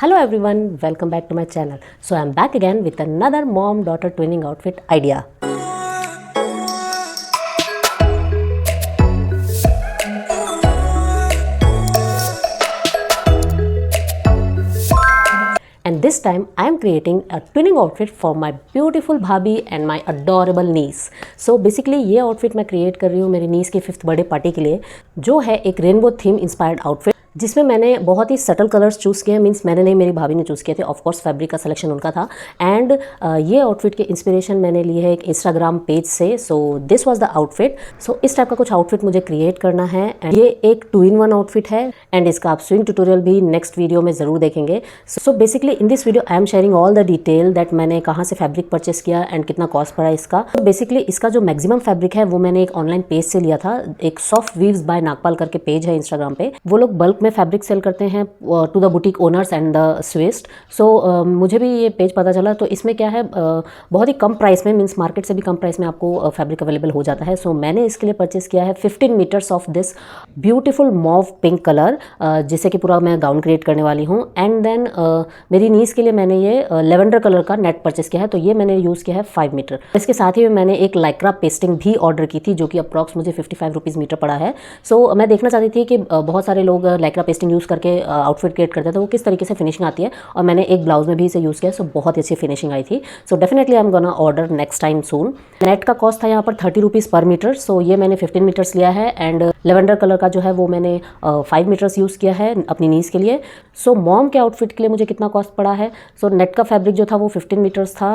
Hello everyone, welcome back to my channel. So I am back again with another mom-daughter twinning outfit idea. And this time I am creating a twinning outfit for my beautiful bhabhi and my adorable niece. So basically ये outfit मैं create कर रही हूँ मेरी niece के 5th birthday party के लिए, जो है एक रेनबो थीम इंस्पायर्ड आउटफिट जिसमें मैंने बहुत ही सटल कलर्स चूज़ किए हैं। मीन्स मैंने नहीं, मेरी भाभी ने चूज़ किए थे। ऑफ कोर्स फैब्रिक का सिलेक्शन उनका था। एंड ये आउटफिट के इंस्पिरेशन मैंने ली है एक इंस्टाग्राम पेज से। So this was the outfit. So इस टाइप का कुछ आउटफिट मुझे क्रिएट करना है। एंड ये एक 2-in-1 आउटफिट है एंड इसका आप स्विंग ट्यूटोरियल भी नेक्स्ट वीडियो में ज़रूर देखेंगे। So basically in this video I am sharing all the detail that मैंने कहाँ से फैब्रिक परचेस किया एंड कितना कॉस्ट पड़ा इसका। तो बेसिकली इसका जो मैक्सिमम फैब्रिक है वो मैंने एक ऑनलाइन पेज से लिया था। एक सॉफ्ट वीव्स बाय नागपाल करके पेज है इंस्टाग्राम पे। वो लोग बल्क में फैब्रिक सेल करते हैं to the boutique owners and the स्विस्ट। सो मुझे भी ये पेज पता चला। तो इसमें क्या है, बहुत ही कम प्राइस में, मीन्स मार्केट से भी कम प्राइस में आपको फैब्रिक अवेलेबल हो जाता है। सो मैंने इसके लिए परचेस किया है 15 metres of this beautiful mauve pink colour, जिससे कि पूरा मैं गाउन क्रिएट करने वाली हूँ। एंड देन मेरी नीस के लिए मैंने ये लेवेंडर कलर का नेट परचेस किया है। तो ये मैंने यूज़ किया है 5 मीटर। इसके साथ ही मैंने एक लाइक्रा पेस्टिंग भी ऑर्डर की थी, जो कि अप्रॉक्स मुझे 55 रुपीज़ मीटर पड़ा है। सो मैं देखना चाहती थी कि बहुत सारे लोग लाइक्रा पेस्टिंग यूज़ करके आउटफिट क्रिएट करते हैं तो वो किस तरीके से फिनिशिंग आती है। और मैंने एक ब्लाउज में भी इसे यूज़ किया। सो बहुत ही अच्छी फिनिशिंग आई थी। So definitely I am gonna order next time soon. Net का कॉस्ट था यहाँ पर 30 रुपीज़ पर मीटर। सो ये मैंने 15 मीटर्स लिया है। एंड लेवेंडर कलर का जो है वो मैंने 5 मीटर्स यूज़ किया है अपनी नीस के लिए। सो मॉम के आउटफिट के लिए मुझे कितना कॉस्ट पड़ा है। सो नेट का फैब्रिक जो था वो 15 मीटर्स था।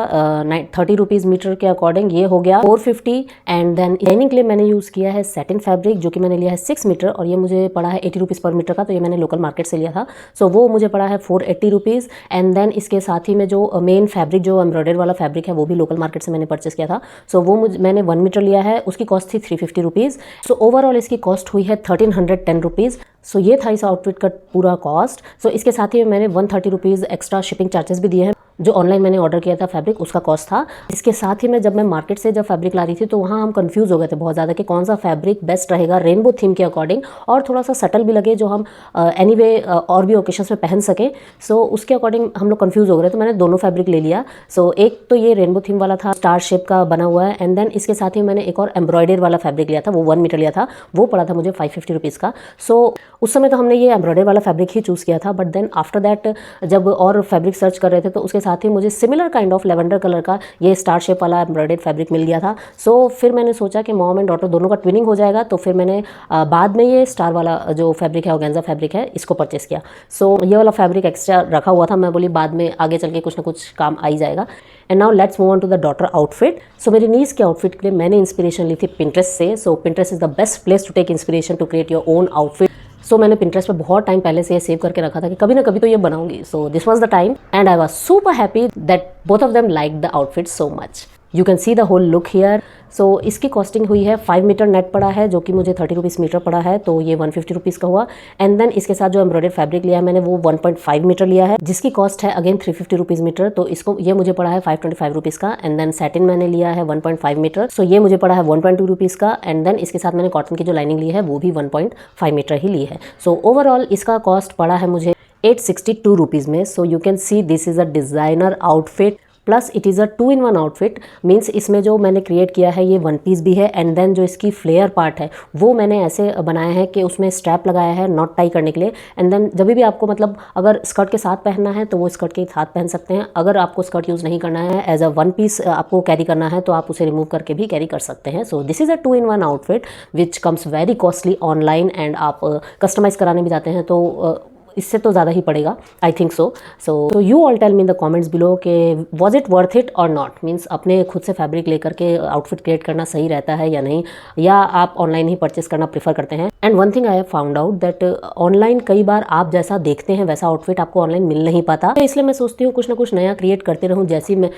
30 रुपीज़ मीटर के अकॉर्डिंग ये हो गया 450। एंड देन लाइनिंग के लिए मैंने यूज़ किया है सैटिन फैब्रिक, जो कि मैंने लिया है 6 मीटर और ये मुझे पड़ा है 80 रुपीज़ पर मीटर का। तो ये मैंने लोकल मार्केट से लिया था। सो वो मुझे पड़ा है 480 रुपीज़। एंड देन इसके साथ ही में जो मेन फैब्रिक, जो एम्ब्रॉयडरी वाला फैब्रिक है, वो भी लोकल मार्केट से मैंने परचेस किया था। सो वो मैंने 1 मीटर लिया है, उसकी कॉस्ट थी 350 रुपीज़। सो ओवरऑल इसकी कॉस्ट हुई है 1310 रुपीज़। सो ये था इस आउटफिट का पूरा कॉस्ट। सो इसके साथ ही मैंने 130 रुपीज़ एक्स्ट्रा शिपिंग चार्जेस भी दिए हैं। जो ऑनलाइन मैंने ऑर्डर किया था फैब्रिक, उसका कॉस्ट था। इसके साथ ही जब मैं मार्केट से जब फैब्रिक ला रही थी तो वहाँ हम कंफ्यूज हो गए थे बहुत ज़्यादा कि कौन सा फैब्रिक बेस्ट रहेगा रेनबो थीम के अकॉर्डिंग और थोड़ा सा सटल भी लगे, जो हम एनीवे और भी ओकेशंस में पहन सके। सो उसके अकॉर्डिंग हम लोग कंफ्यूज हो गए। तो मैंने दोनों फैब्रिक ले लिया। सो एक तो ये रेनबो थीम वाला था, स्टार शेप का बना हुआ है। एंड देन इसके साथ ही मैंने एक और एम्ब्रॉयडरी वाला फैब्रिक लिया था, वो 1 मीटर लिया था। वो पड़ा था मुझे 550 रुपीज़ का। सो उस समय तो हमने ये एम्ब्रॉयडरी वाला फैब्रिक ही चूज़ किया था। बट देन आफ्टर दैट जब और फैब्रिक सर्च कर रहे थे तो उसके साथ ही मुझे similar kind of lavender colour का ये स्टार शेप वाला एम्ब्रॉयडर्ड फैब्रिक मिल गया था। सो फिर मैंने सोचा कि मॉम एंड डॉटर दोनों का ट्विनिंग हो जाएगा। तो फिर मैंने बाद में ये स्टार वाला जो फैब्रिक है, ऑर्गेन्जा फैब्रिक है, इसको परचेस किया। सो ये वाला फैब्रिक एक्स्ट्रा रखा हुआ था। मैं बोली बाद में आगे चल के कुछ ना कुछ काम आ ही जाएगा। And now let's move on to the daughter outfit. So मेरी नीस के आउटफिट के लिए मैंने इंस्पिरेशन ली थी पिंटरेस्ट से। So Pinterest is the best place to take inspiration to create your own outfit. So मैंने पिंटरेस्ट पे बहुत टाइम पहले से ये सेव करके रखा था कि कभी ना कभी तो ये बनाऊंगी। So this was the time and I was super happy that both of them like the outfit so much. You can see the whole look here. So इसकी कॉस्टिंग हुई है 5 मीटर नेट पड़ा है, जो कि मुझे 30 रुपीज़ मीटर पड़ा है। तो ये 150 रुपीज़ का हुआ। एंड देन इसके साथ जो एम्ब्रॉयडर्ड फैब्रिक लिया है मैंने, वो 1.5 मीटर लिया है, जिसकी कॉस्ट है अगेन 350 रुपीज़ मीटर। तो इसको ये मुझे पड़ा है 525 रुपीज़ का। एंड देन सैटिन मैंने लिया है 1.5 मीटर। सो ये मुझे पड़ा है 120 रुपीज़ का। एंड देन इसके साथ मैंने कॉटन की जो लाइनिंग ली है वो भी 1.5 मीटर ही ली है। सो ओवरऑल इसका कॉस्ट पड़ा है मुझे 862 रुपीज़ में। So you can see this is a designer outfit plus it is a 2-in-1 outfit. Means इसमें जो मैंने क्रिएट किया है ये 1 पीस भी है। एंड देन जो इसकी फ्लेयर पार्ट है वो मैंने ऐसे बनाया है कि उसमें स्ट्रैप लगाया है नॉट टाई करने के लिए। एंड देन जब भी आपको मतलब अगर स्कर्ट के साथ पहनना है तो वो स्कर्ट के साथ पहन सकते हैं। अगर आपको स्कर्ट यूज़ नहीं करना है, एज अ 1 पीस आपको कैरी करना है, तो आप उसे रिमूव करके भी कैरी कर सकते हैं। So this is a 2-in-1 outfit which comes very costly online. And आप कस्टमाइज़ कराने भी जाते हैं तो इससे तो ज़्यादा ही पड़ेगा, I think so. So you all tell me in the comments below कि was it worth it or not. मीन्स अपने खुद से फैब्रिक लेकर के आउटफिट क्रिएट करना सही रहता है या नहीं, या आप ऑनलाइन ही परचेस करना प्रेफर करते हैं। And one thing I have found out that online कई बार आप जैसा देखते हैं वैसा आउटफिट आपको ऑनलाइन मिल नहीं पाता। तो इसलिए मैं सोचती हूँ कुछ ना कुछ नया क्रिएट करते रहूँ। जैसी मैं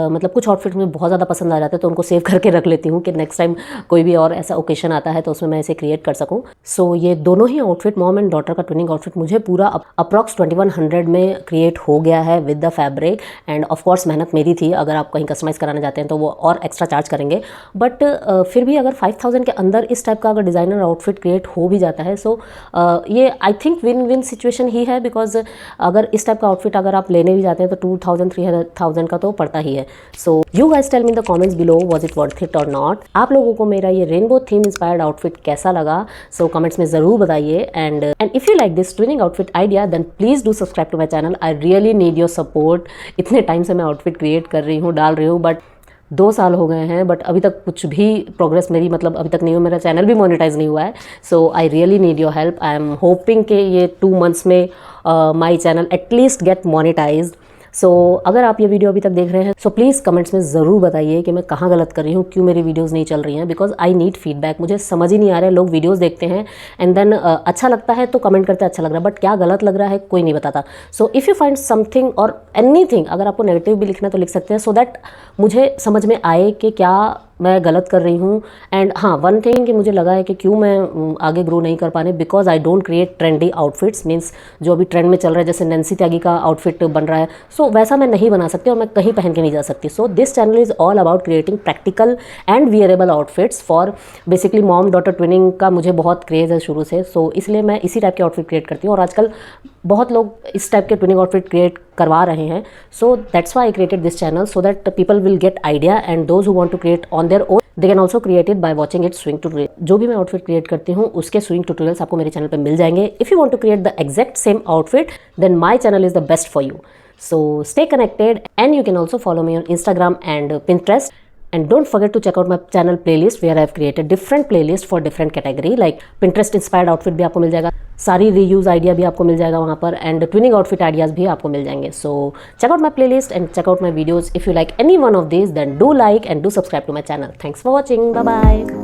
मतलब कुछ आउटफिट मुझे बहुत ज़्यादा पसंद आ जाते हैं तो उनको सेव करके रख लेती हूँ कि नेक्स्ट टाइम कोई भी और ऐसा ओकेशन आता है तो उसमें मैं इसे क्रिएट कर सकूँ। सो ये दोनों ही आउटफिट, मॉम एंड डॉटर का ट्विनिंग आउटफिट, मुझे पूरा पूरा अप्रॉक्स 2100 में क्रिएट हो गया है with the fabric. End of course मेहनत मेरी थी, अगर आप कहीं कस्टमाइज़ कराना चाहते हैं तो वो और एक्स्ट्रा चार्ज करेंगे, बट फिर भी अगर 5000 के अंदर इस टाइप का अगर डिज़ाइनर आउटफिट क्रिएट हो भी जाता है, सो ये I think win win situation ही है, बिकॉज अगर इस टाइप का आउटफिट अगर आप लेने भी जाते हैं तो 2000-3000 का तो पड़ता ही है। So you guys tell me in the comments below, was it worth it or not. आप लोगों को मेरा ये रेनबो थीम इंस्पायर्ड आउटफिट कैसा लगा, सो कमेंट्स में ज़रूर बताइए। And if you like this twinning outfit idea then please do subscribe to my channel. I really need your support. इतने टाइम से मैं आउटफिट क्रिएट कर रही हूँ, डाल रही हूँ, बट 2 साल हो गए हैं, बट अभी तक कुछ भी प्रोग्रेस मेरी मतलब अभी तक नहीं हुआ, मेरा चैनल भी मोनेटाइज नहीं हुआ है। So I really need your help. I am hoping कि ये 2 मंथ्स में my channel at least get monetized. So अगर आप ये वीडियो अभी तक देख रहे हैं सो प्लीज़ कमेंट्स में ज़रूर बताइए कि मैं कहाँ गलत कर रही हूँ, क्यों मेरी वीडियोस नहीं चल रही हैं, बिकॉज आई नीड फीडबैक। मुझे समझ ही नहीं आ रहा है, लोग वीडियोस देखते हैं एंड देन अच्छा लगता है तो कमेंट करते हैं अच्छा लग रहा है, बट क्या गलत लग रहा है कोई नहीं बताता। So if you find something और एनीथिंग, अगर आपको नेगेटिव भी लिखना है तो लिख सकते हैं, सो दैट मुझे समझ में आए कि क्या मैं गलत कर रही हूँ। एंड हाँ, वन थिंग कि मुझे लगा है कि क्यों मैं आगे ग्रो नहीं कर पाने, because I don't create trendy outfits, means जो अभी ट्रेंड में चल रहा है, जैसे नैन्सी त्यागी का आउटफिट बन रहा है, सो वैसा मैं नहीं बना सकती और मैं कहीं पहन के नहीं जा सकती। So this channel is all about creating practical and wearable outfits for basically mom daughter twinning का मुझे बहुत क्रेज़ है शुरू से। सो इसलिए मैं इसी टाइप के आउटफिट क्रिएट करती हूँ और आजकल बहुत लोग इस टाइप के ट्विनिंग आउटफिट क्रिएट करवा रहे हैं। So that's why I created this channel, so that people will get idea and those who want to create on their own they can also create it by watching it sewing tutorial. जो भी मैं outfit create करती हूँ उसके swing tutorials आपको मेरे channel पे मिल जाएंगे। If you want to create the exact same outfit then my channel is the best for you. So stay connected and you can also follow me on Instagram and Pinterest. And don't forget to check out my channel playlist where I've created different playlists for different category, like Pinterest inspired outfit भी आपको मिल जाएगा, सारी reuse idea भी आपको मिल जाएगा वहाँ पर, and twinning outfit ideas भी आपको मिल जाएंगे। So check out my playlist and check out my videos. If you like any one of these then do like and do subscribe to my channel. Thanks for watching. Bye bye.